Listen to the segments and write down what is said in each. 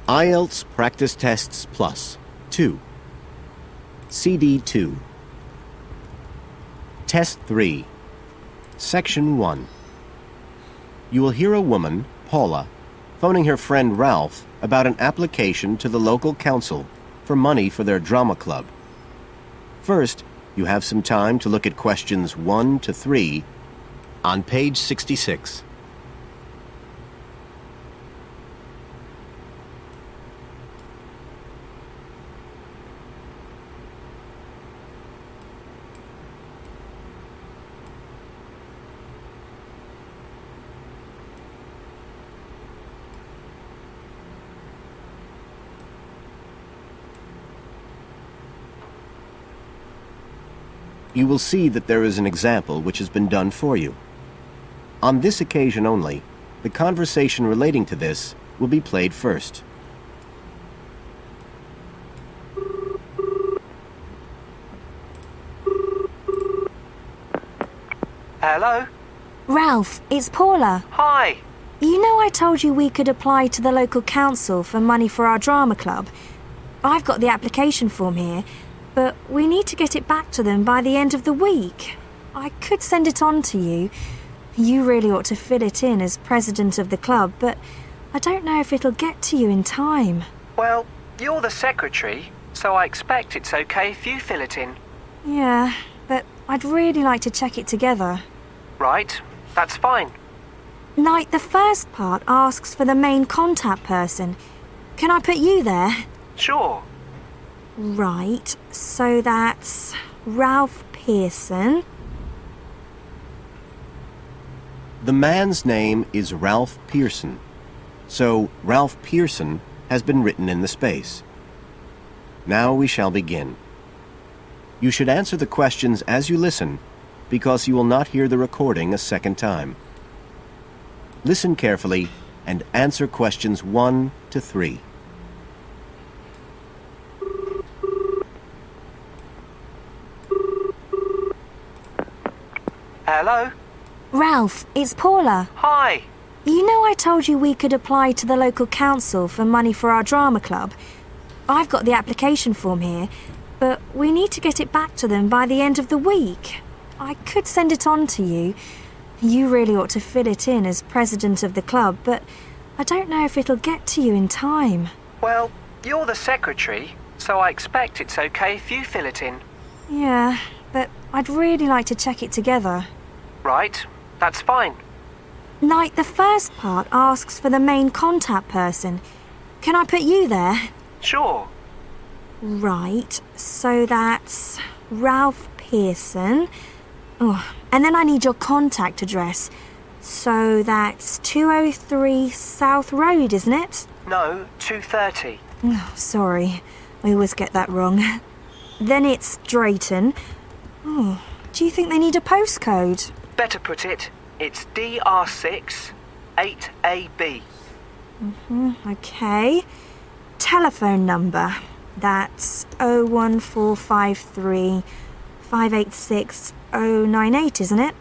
IELTS Practice Tests Plus 2. CD 2. Test 3. Section 1. You will hear a woman, Paula, phoning her friend Ralph about an application to the local council for money for their drama club. First, you have some time to look at questions 1 to 3 on page 66. You will see that there is an example which has been done for you. On this occasion only, the conversation relating to this will be played first. Hello? Ralph, it's Paula. Hi. You know I told you we could apply to the local council for money for our drama club? I've got the application form here, but we need to get it back to them by the end of the week. I could send it on to you. You really ought to fill it in as president of the club, but I don't know if it'll get to you in time. Well, you're the secretary, so I expect it's okay if you fill it in. Yeah, but I'd really like to check it together. Right, that's fine. Like, the first part asks for the main contact person. Can I put you there? Sure. Right, so that's Ralph Pearson. The man's name is Ralph Pearson, so Ralph Pearson has been written in the space. Now we shall begin. You should answer the questions as you listen, because you will not hear the recording a second time. Listen carefully and answer questions 1 to 3. Hello? Ralph, it's Paula. Hi. You know I told you we could apply to the local council for money for our drama club? I've got the application form here, but we need to get it back to them by the end of the week. I could send it on to you. You really ought to fill it in as president of the club, but I don't know if it'll get to you in time. Well, you're the secretary, so I expect it's okay if you fill it in. Yeah, but I'd really like to check it together. Right, that's fine. Like, the first part asks for the main contact person. Can I put you there? Sure. Right, so that's Ralph Pearson. Oh, and then I need your contact address. So that's 203 South Road, isn't it? No, 2:30. Oh, sorry, I always get that wrong. Then it's Drayton. Oh, do you think they need a postcode? Better put it, it's DR6 8AB. Okay. Telephone number. That's 01453 586 098, isn't it?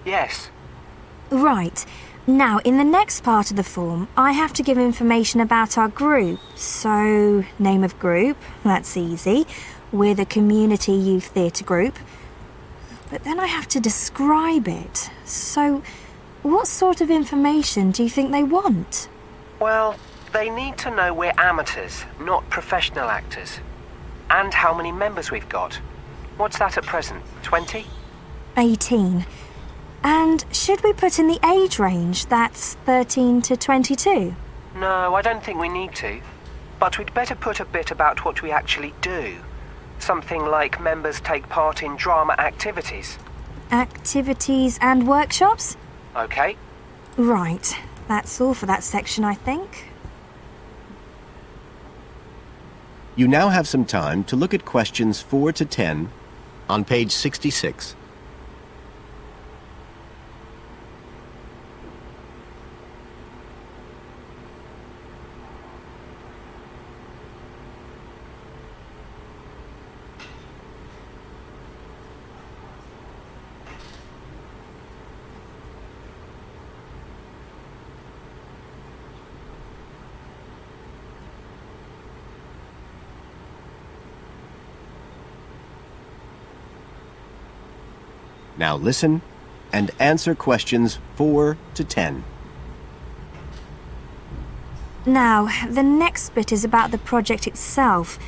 Yes. Right. Now, in the next part of the form, I have to give information about our group. So, name of group, that's easy. We're the Community Youth Theatre Group. But then I have to describe it. So, what sort of information do you think they want? Well, they need to know we're amateurs, not professional actors. And how many members we've got. What's that at present, 20? 18. And should we put in the age range? That's 13 to 22? No, I don't think we need to. But we'd better put a bit about what we actually do. Something like members take part in drama activities. Activities and workshops? Okay. Right. That's all for that section, I think. You now have some time to look at questions 4 to 10 on page 66. Now listen and answer questions 4 to 10. Now, the next bit is about the project itself,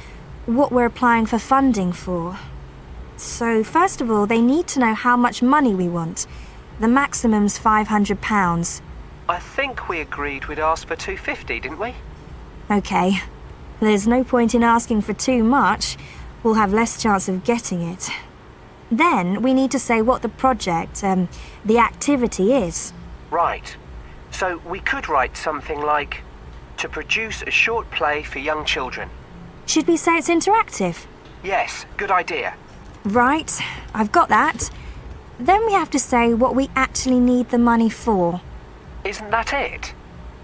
what we're applying for funding for. So, first of all, they need to know how much money we want. The maximum's £500. I think we agreed we'd ask for 250, didn't we? Okay. There's no point in asking for too much. We'll have less chance of getting it. Then, we need to say what the project, the activity is. Right. So we could write something like, to produce a short play for young children. Should we say it's interactive? Yes, good idea. Right, I've got that. Then we have to say what we actually need the money for. Isn't that it?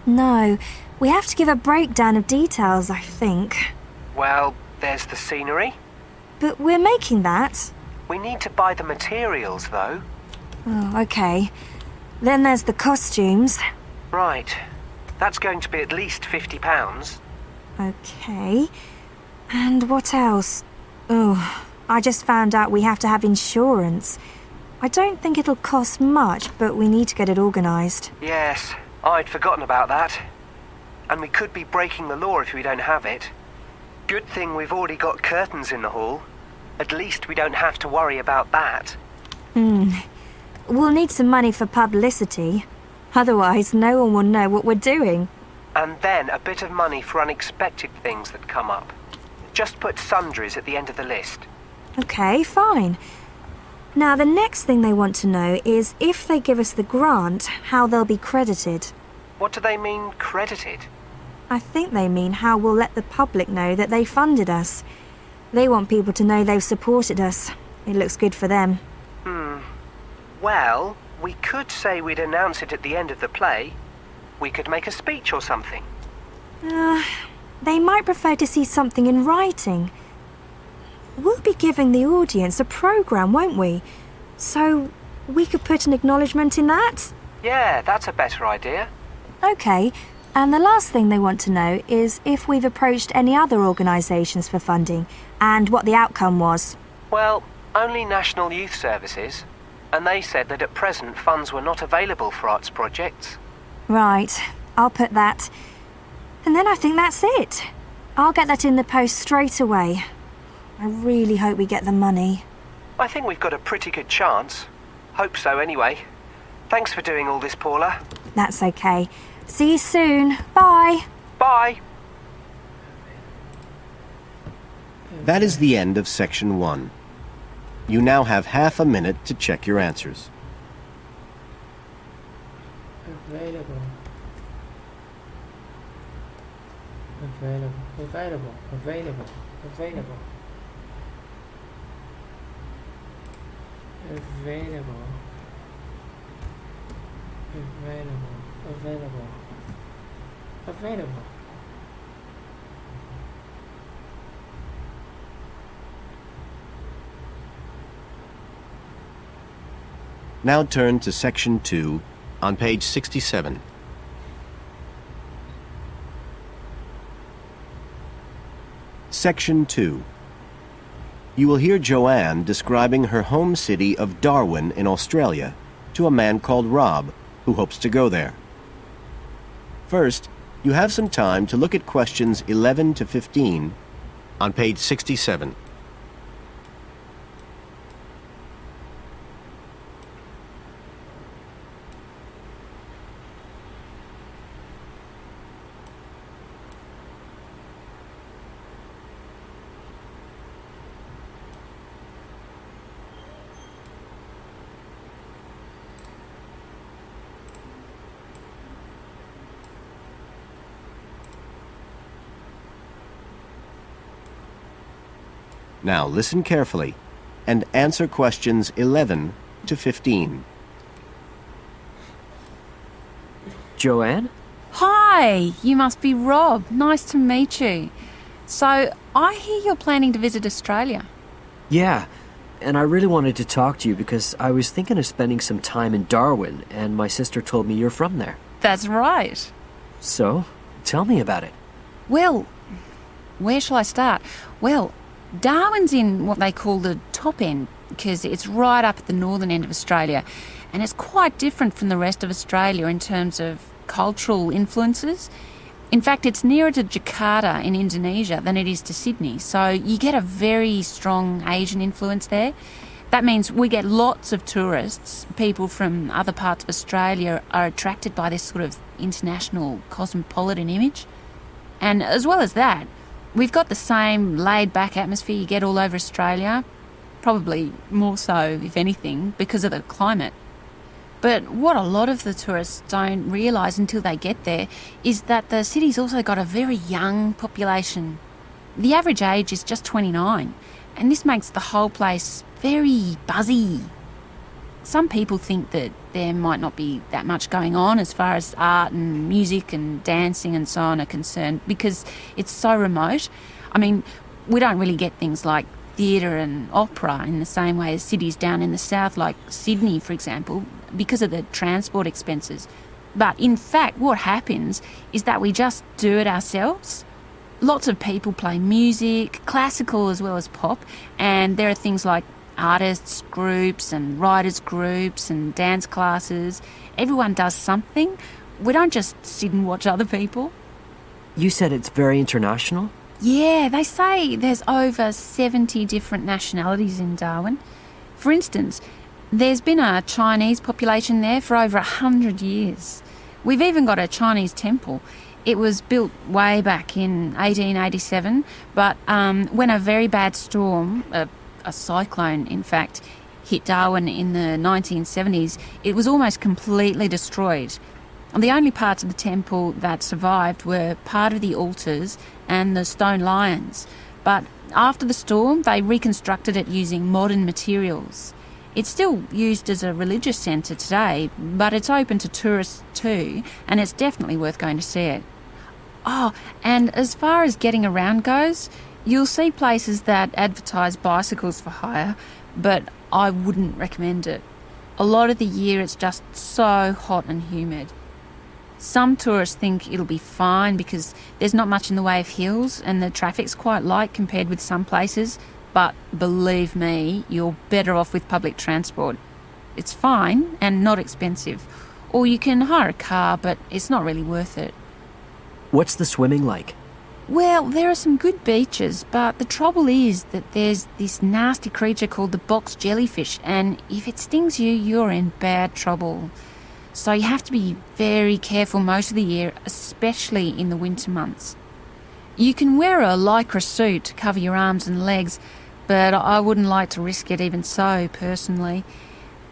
No, we have to give a breakdown of details, I think. Well, there's the scenery. But we're making that. We need to buy the materials, though. Oh, okay. Then there's the costumes. Right. That's going to be at least £50. Okay. And what else? Oh, I just found out we have to have insurance. I don't think it'll cost much, but we need to get it organised. Yes, I'd forgotten about that. And we could be breaking the law if we don't have it. Good thing we've already got curtains in the hall. At least we don't have to worry about that. We'll need some money for publicity. Otherwise, no one will know what we're doing. And then a bit of money for unexpected things that come up. Just put sundries at the end of the list. Okay, fine. Now, the next thing they want to know is if they give us the grant, how they'll be credited. What do they mean, credited? I think they mean how we'll let the public know that they funded us. They want people to know they've supported us. It looks good for them. Well, we could say we'd announce it at the end of the play. We could make a speech or something. They might prefer to see something in writing. We'll be giving the audience a programme, won't we? So, we could put an acknowledgement in that? Yeah, that's a better idea. Okay, and the last thing they want to know is if we've approached any other organisations for funding, and what the outcome was. Well, only National Youth Services. And they said that at present funds were not available for arts projects. Right, I'll put that. And then I think that's it. I'll get that in the post straight away. I really hope we get the money. I think we've got a pretty good chance. Hope so anyway. Thanks for doing all this, Paula. That's okay. See you soon. Bye. Bye. That is the end of section 1. You now have half a minute to check your answers. Available. Available. Available. Available. Available. Available. Available. Available. Available. Now turn to section 2 on page 67. Section 2. You will hear Joanne describing her home city of Darwin in Australia to a man called Rob, who hopes to go there. First, you have some time to look at questions 11 to 15 on page 67. Now listen carefully and answer questions 11 to 15. Joanne? Hi, you must be Rob. Nice to meet you. So, I hear you're planning to visit Australia. Yeah, and I really wanted to talk to you because I was thinking of spending some time in Darwin, and my sister told me you're from there. That's right. So, tell me about it. Well, where shall I start? Well, Darwin's in what they call the top end, because it's right up at the northern end of Australia, and it's quite different from the rest of Australia in terms of cultural influences. In fact, it's nearer to Jakarta in Indonesia than it is to Sydney, so you get a very strong Asian influence there. That means we get lots of tourists. People from other parts of Australia are attracted by this sort of international cosmopolitan image. And as well as that, we've got the same laid-back atmosphere you get all over Australia, probably more so, if anything, because of the climate. But what a lot of the tourists don't realise until they get there is that the city's also got a very young population. The average age is just 29, and this makes the whole place very buzzy. Some people think that there might not be that much going on as far as art and music and dancing and so on are concerned because it's so remote. I mean, we don't really get things like theatre and opera in the same way as cities down in the south, like Sydney, for example, because of the transport expenses. But in fact, what happens is that we just do it ourselves. Lots of people play music, classical as well as pop, and there are things like artists groups and writers groups and dance classes. Everyone does something. We don't just sit and watch other people. You said it's very international? Yeah, they say there's over 70 different nationalities in Darwin. For instance, there's been a Chinese population there for over 100 years. We've even got a Chinese temple. It was built way back in 1887, but when a very bad storm, a cyclone in fact, hit Darwin in the 1970s, it was almost completely destroyed. And the only parts of the temple that survived were part of the altars and the stone lions. But after the storm, they reconstructed it using modern materials. It's still used as a religious centre today, but it's open to tourists too, and it's definitely worth going to see it. Oh, and as far as getting around goes, you'll see places that advertise bicycles for hire, but I wouldn't recommend it. A lot of the year it's just so hot and humid. Some tourists think it'll be fine because there's not much in the way of hills and the traffic's quite light compared with some places, but believe me, you're better off with public transport. It's fine and not expensive, or you can hire a car, but it's not really worth it. What's the swimming like? Well, there are some good beaches, but the trouble is that there's this nasty creature called the box jellyfish, and if it stings you, you're in bad trouble. So you have to be very careful most of the year, especially in the winter months. You can wear a lycra suit to cover your arms and legs, but I wouldn't like to risk it even so, personally.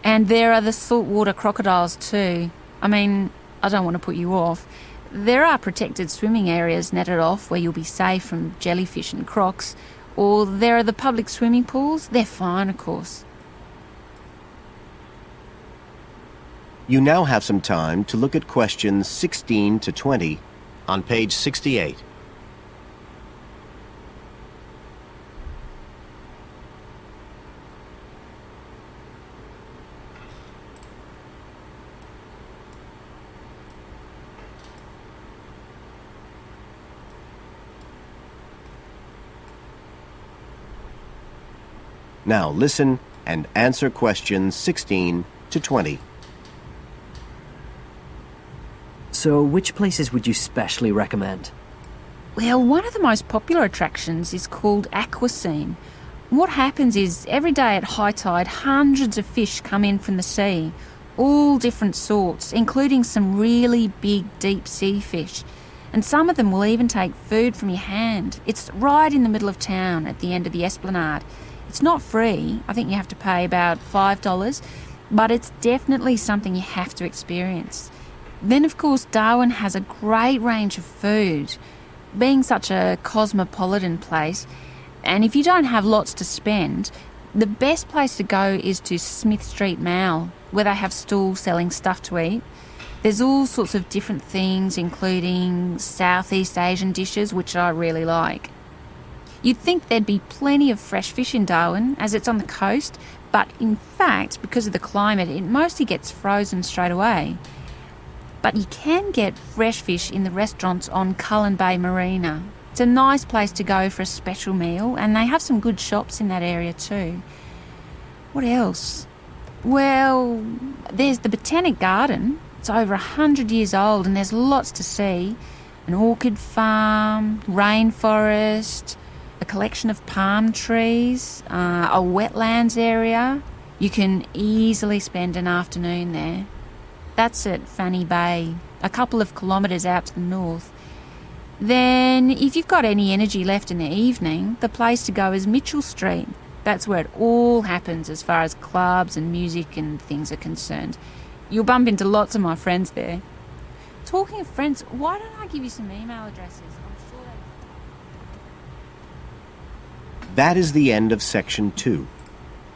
And there are the saltwater crocodiles too. I mean, I don't want to put you off. There are protected swimming areas netted off where you'll be safe from jellyfish and crocs, or there are the public swimming pools. They're fine, of course. You now have some time to look at questions 16 to 20 on page 68. Now listen and answer questions 16 to 20. So which places would you specially recommend? Well, one of the most popular attractions is called Aquascene. What happens is every day at high tide, hundreds of fish come in from the sea, all different sorts, including some really big deep sea fish. And some of them will even take food from your hand. It's right in the middle of town at the end of the esplanade. It's not free. I think you have to pay about $5, but it's definitely something you have to experience. Then, of course, Darwin has a great range of food, being such a cosmopolitan place. And if you don't have lots to spend, the best place to go is to Smith Street Mall, where they have stalls selling stuff to eat. There's all sorts of different things, including Southeast Asian dishes, which I really like. You'd think there'd be plenty of fresh fish in Darwin, as it's on the coast, but in fact, because of the climate, it mostly gets frozen straight away. But you can get fresh fish in the restaurants on Cullen Bay Marina. It's a nice place to go for a special meal, and they have some good shops in that area too. What else? Well, there's the Botanic Garden. It's over 100 years old and there's lots to see. An orchid farm, rainforest, a collection of palm trees, a wetlands area. You can easily spend an afternoon there. That's at Fanny Bay, a couple of kilometres out to the north. Then, if you've got any energy left in the evening, the place to go is Mitchell Street. That's where it all happens as far as clubs and music and things are concerned. You'll bump into lots of my friends there. Talking of friends, why don't I give you some email addresses? I'm sure they... That is the end of section 2.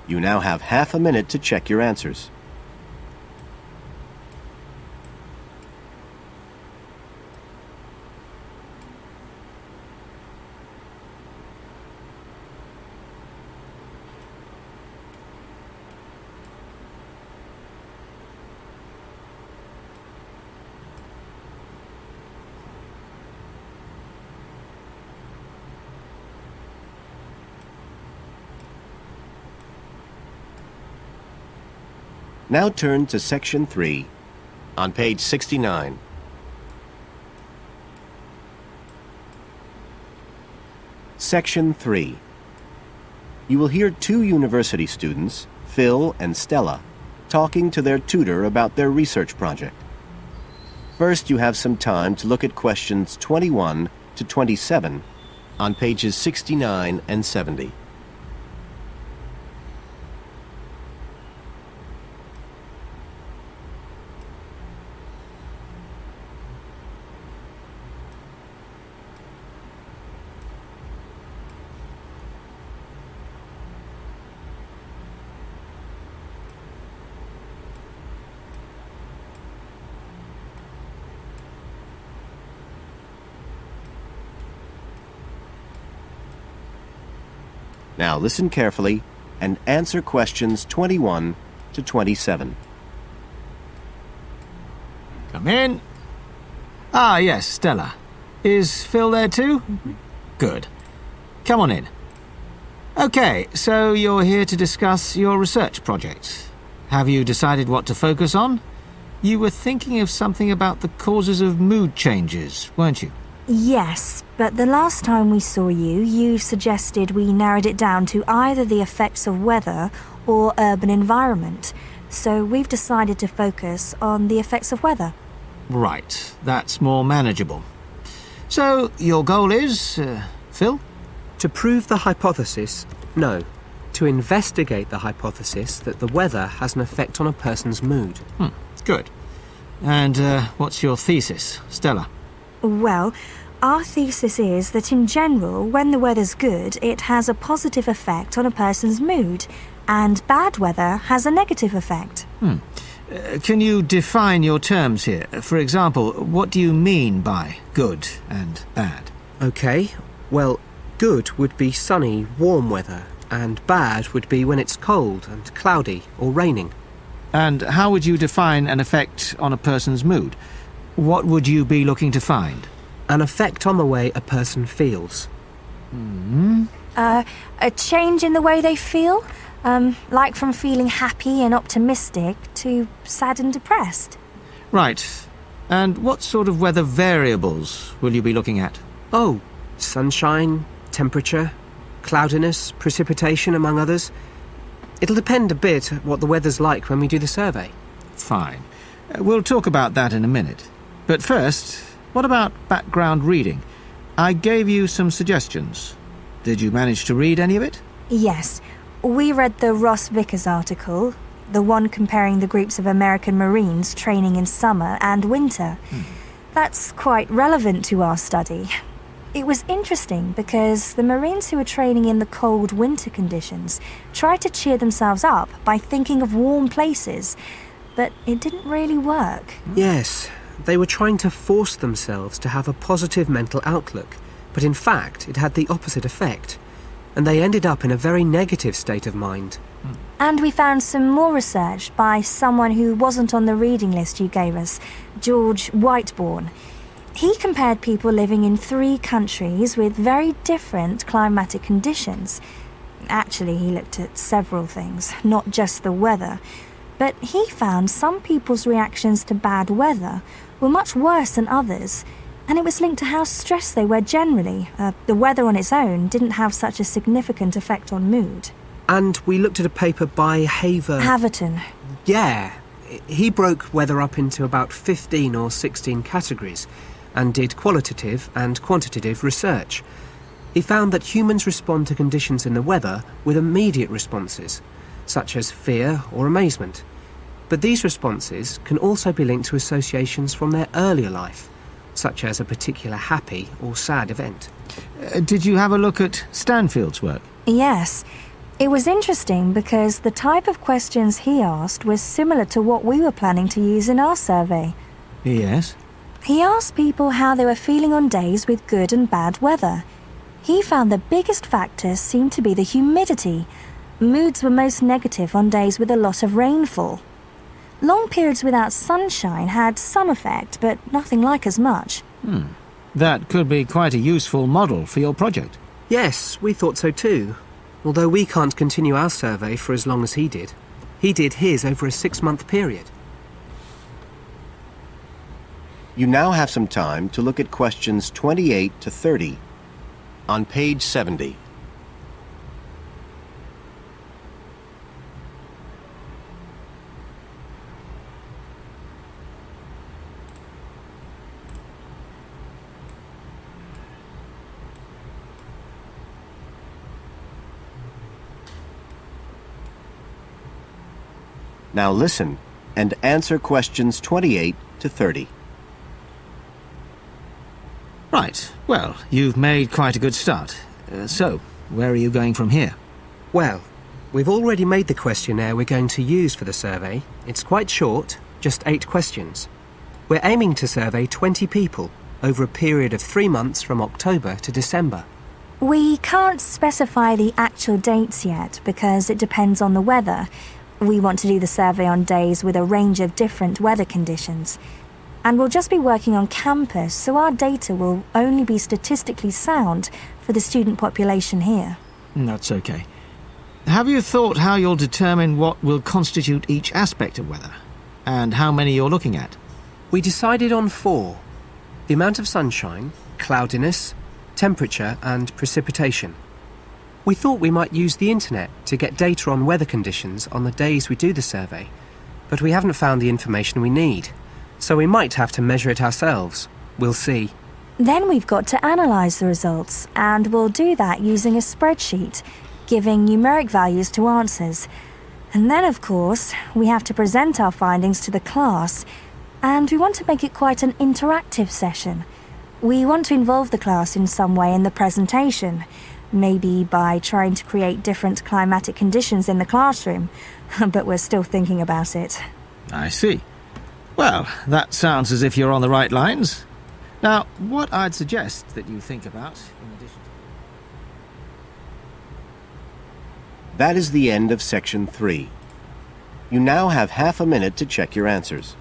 You now have half a minute to check your answers. Now turn to section 3 on page 69. Section 3. You will hear 2 university students, Phil and Stella, talking to their tutor about their research project. First, you have some time to look at questions 21 to 27 on pages 69 and 70. Now listen carefully and answer questions 21 to 27. Come in. Ah, yes, Stella. Is Phil there too? Good. Come on in. Okay, so you're here to discuss your research project. Have you decided what to focus on? You were thinking of something about the causes of mood changes, weren't you? Yes, but the last time we saw you, you suggested we narrowed it down to either the effects of weather or urban environment. So we've decided to focus on the effects of weather. Right, that's more manageable. So, your goal is, Phil? To prove the hypothesis, no. To investigate the hypothesis that the weather has an effect on a person's mood. Good. And what's your thesis, Stella? Well, our thesis is that in general, when the weather's good, it has a positive effect on a person's mood, and bad weather has a negative effect. Can you define your terms here? For example, what do you mean by good and bad? Okay, well, good would be sunny, warm weather, and bad would be when it's cold and cloudy or raining. And how would you define an effect on a person's mood? What would you be looking to find? An effect on the way a person feels. A change in the way they feel? Like from feeling happy and optimistic to sad and depressed. Right. And what sort of weather variables will you be looking at? Oh, sunshine, temperature, cloudiness, precipitation, among others. It'll depend a bit what the weather's like when we do the survey. Fine. We'll talk about that in a minute. But first, what about background reading? I gave you some suggestions. Did you manage to read any of it? Yes. We read the Ross Vickers article, the one comparing the groups of American Marines training in summer and winter. That's quite relevant to our study. It was interesting because the Marines who were training in the cold winter conditions tried to cheer themselves up by thinking of warm places, but it didn't really work. Yes, they were trying to force themselves to have a positive mental outlook, but in fact it had the opposite effect, and they ended up in a very negative state of mind. And we found some more research by someone who wasn't on the reading list you gave us, George Whiteborn. He compared people living in 3 countries with very different climatic conditions. Actually, he looked at several things, not just the weather. But he found some people's reactions to bad weather were much worse than others, and it was linked to how stressed they were generally. The weather on its own didn't have such a significant effect on mood. And we looked at a paper by Haverton. Yeah. He broke weather up into about 15 or 16 categories and did qualitative and quantitative research. He found that humans respond to conditions in the weather with immediate responses, such as fear or amazement. But these responses can also be linked to associations from their earlier life, such as a particular happy or sad event. Did you have a look at Stanfield's work? Yes. It was interesting because the type of questions he asked was similar to what we were planning to use in our survey. Yes. He asked people how they were feeling on days with good and bad weather. He found the biggest factors seemed to be the humidity. Moods were most negative on days with a lot of rainfall. Long periods without sunshine had some effect, but nothing like as much. That could be quite a useful model for your project. Yes, we thought so too. Although we can't continue our survey for as long as he did. He did his over a 6-month period. You now have some time to look at questions 28 to 30 on page 70. Now listen and answer questions 28 to 30. Right. Well, you've made quite a good start. So, where are you going from here? Well, we've already made the questionnaire we're going to use for the survey. It's quite short, just 8 questions. We're aiming to survey 20 people over a period of 3 months from October to December. We can't specify the actual dates yet because it depends on the weather. We want to do the survey on days with a range of different weather conditions. And we'll just be working on campus, so our data will only be statistically sound for the student population here. That's okay. Have you thought how you'll determine what will constitute each aspect of weather? And how many you're looking at? We decided on 4. The amount of sunshine, cloudiness, temperature and precipitation. We thought we might use the internet to get data on weather conditions on the days we do the survey, but we haven't found the information we need, so we might have to measure it ourselves. We'll see. Then we've got to analyse the results, and we'll do that using a spreadsheet, giving numeric values to answers. And then, of course, we have to present our findings to the class, and we want to make it quite an interactive session. We want to involve the class in some way in the presentation, maybe by trying to create different climatic conditions in the classroom, but we're still thinking about it. I see. Well, that sounds as if you're on the right lines. Now, what I'd suggest that you think about, in addition to... That is the end of section 3. You now have half a minute to check your answers.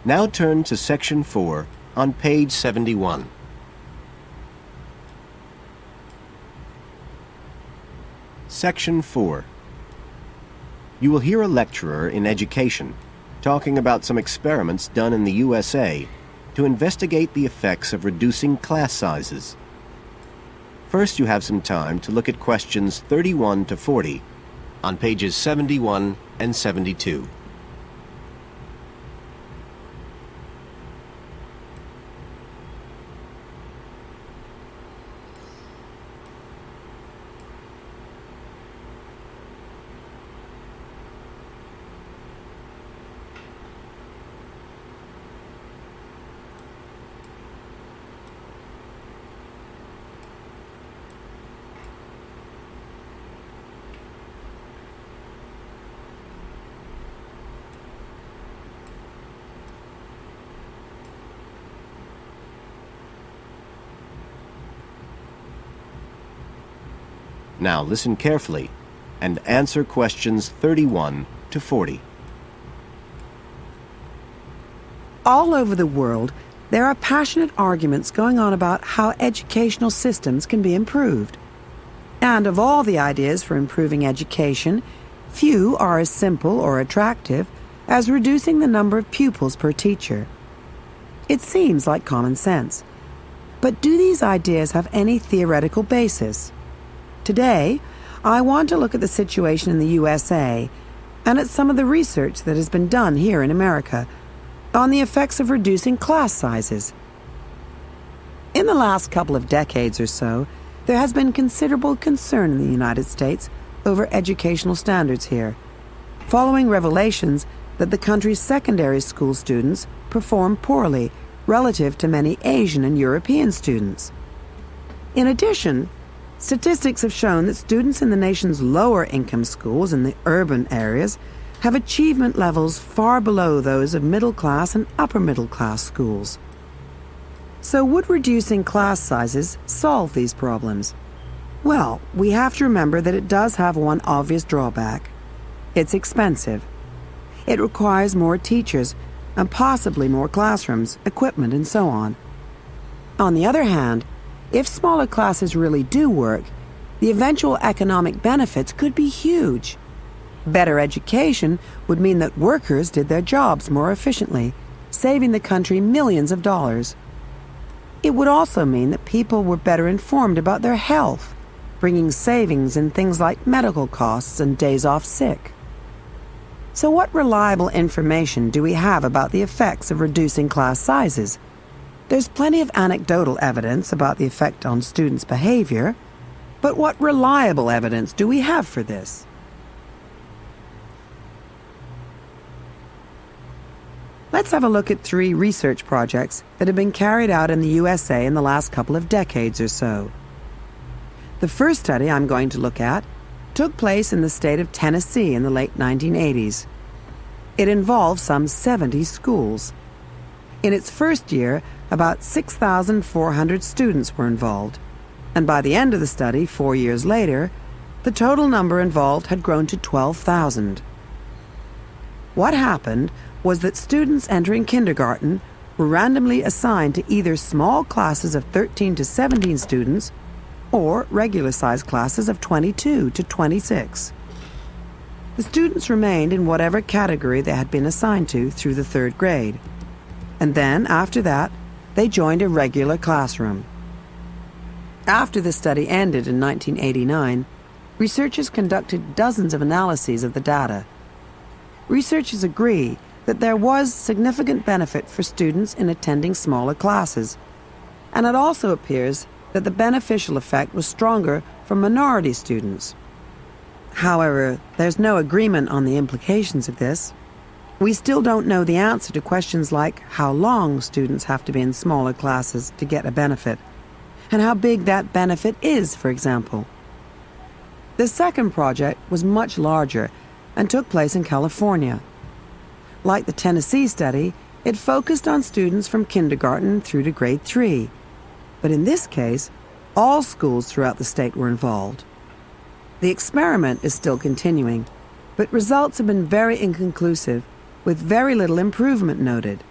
Now turn to section 4 on page 71. Section 4. You will hear a lecturer in education talking about some experiments done in the USA to investigate the effects of reducing class sizes. First, you have some time to look at questions 31 to 40 on pages 71 and 72. Now listen carefully and answer questions 31 to 40. All over the world, there are passionate arguments going on about how educational systems can be improved. And of all the ideas for improving education, few are as simple or attractive as reducing the number of pupils per teacher. It seems like common sense. But do these ideas have any theoretical basis? Today, I want to look at the situation in the USA and at some of the research that has been done here in America on the effects of reducing class sizes. In the last couple of decades or so, there has been considerable concern in the United States over educational standards here, following revelations that the country's secondary school students perform poorly relative to many Asian and European students. In addition, statistics have shown that students in the nation's lower income schools in the urban areas have achievement levels far below those of middle-class and upper-middle-class schools. So would reducing class sizes solve these problems? Well, we have to remember that it does have one obvious drawback. It's expensive. It requires more teachers and possibly more classrooms, equipment, and so on. On the other hand, if smaller classes really do work, the eventual economic benefits could be huge. Better education would mean that workers did their jobs more efficiently, saving the country millions of dollars. It would also mean that people were better informed about their health, bringing savings in things like medical costs and days off sick. So what reliable information do we have about the effects of reducing class sizes? There's plenty of anecdotal evidence about the effect on students' behavior, but what reliable evidence do we have for this? Let's have a look at 3 research projects that have been carried out in the USA in the last couple of decades or so. The first study I'm going to look at took place in the state of Tennessee in the late 1980s. It involved some 70 schools. In its first year, about 6,400 students were involved, and by the end of the study, 4 years later, the total number involved had grown to 12,000. What happened was that students entering kindergarten were randomly assigned to either small classes of 13 to 17 students or regular-sized classes of 22 to 26. The students remained in whatever category they had been assigned to through the 3rd grade, and then, after that, they joined a regular classroom. After the study ended in 1989, researchers conducted dozens of analyses of the data. Researchers agree that there was significant benefit for students in attending smaller classes, and it also appears that the beneficial effect was stronger for minority students. However, there's no agreement on the implications of this. We still don't know the answer to questions like how long students have to be in smaller classes to get a benefit, and how big that benefit is, for example. The second project was much larger and took place in California. Like the Tennessee study, it focused on students from kindergarten through to grade 3. But in this case, all schools throughout the state were involved. The experiment is still continuing, but results have been very inconclusive, with very little improvement noted.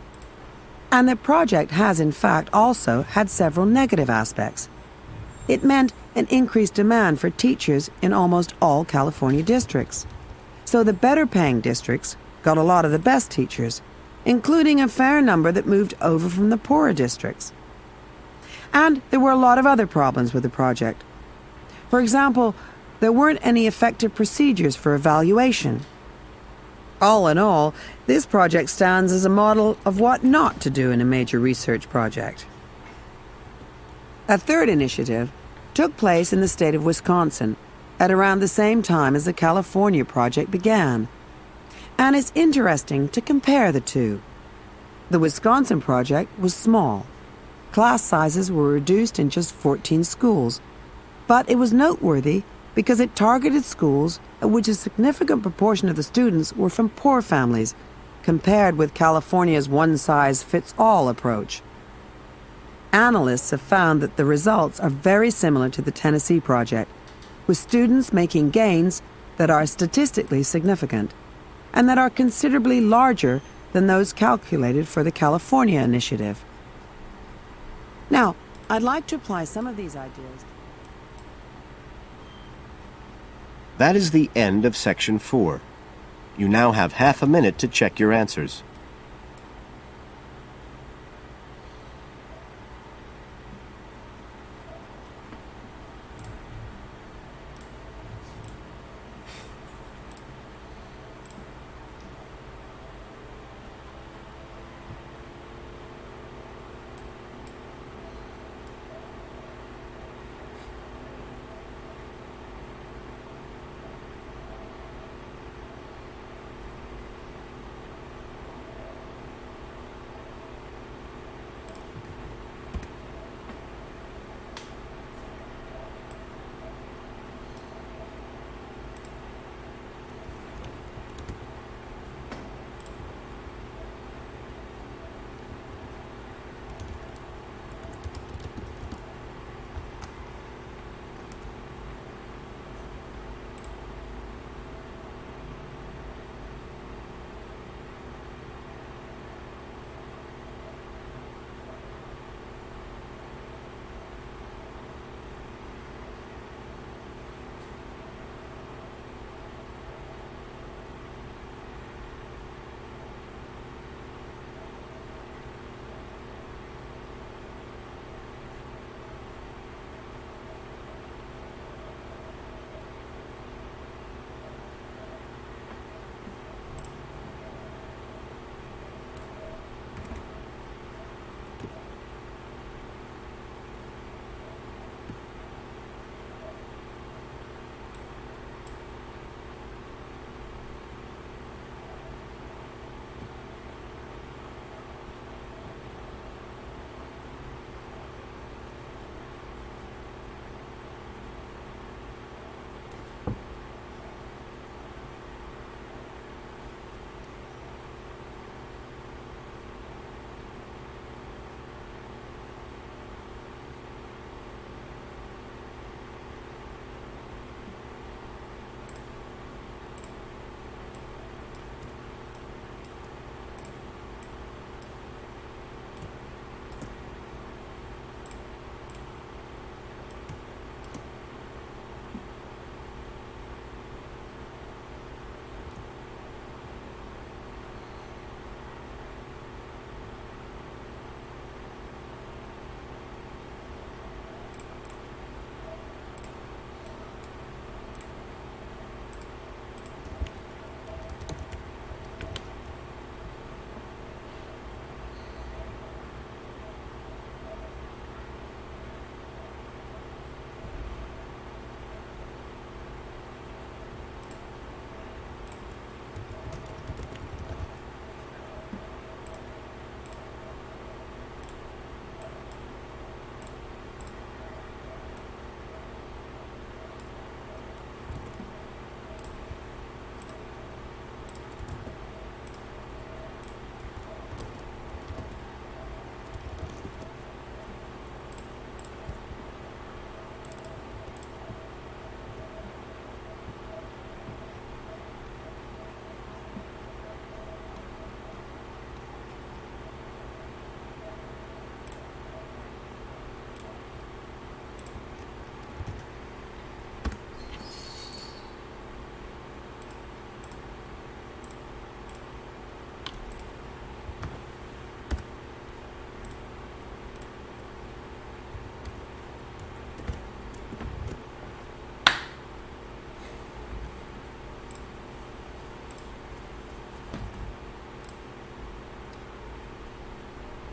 And the project has, in fact, also had several negative aspects. It meant an increased demand for teachers in almost all California districts. So the better-paying districts got a lot of the best teachers, including a fair number that moved over from the poorer districts. And there were a lot of other problems with the project. For example, there weren't any effective procedures for evaluation. All in all, this project stands as a model of what not to do in a major research project. A third initiative took place in the state of Wisconsin at around the same time as the California project began. And it's interesting to compare the two. The Wisconsin project was small. Class sizes were reduced in just 14 schools. But it was noteworthy because it targeted schools at which a significant proportion of the students were from poor families, compared with California's one-size-fits-all approach. Analysts have found that the results are very similar to the Tennessee project, with students making gains that are statistically significant and that are considerably larger than those calculated for the California initiative. Now, I'd like to apply some of these ideas. That is the end of section 4. You now have half a minute to check your answers.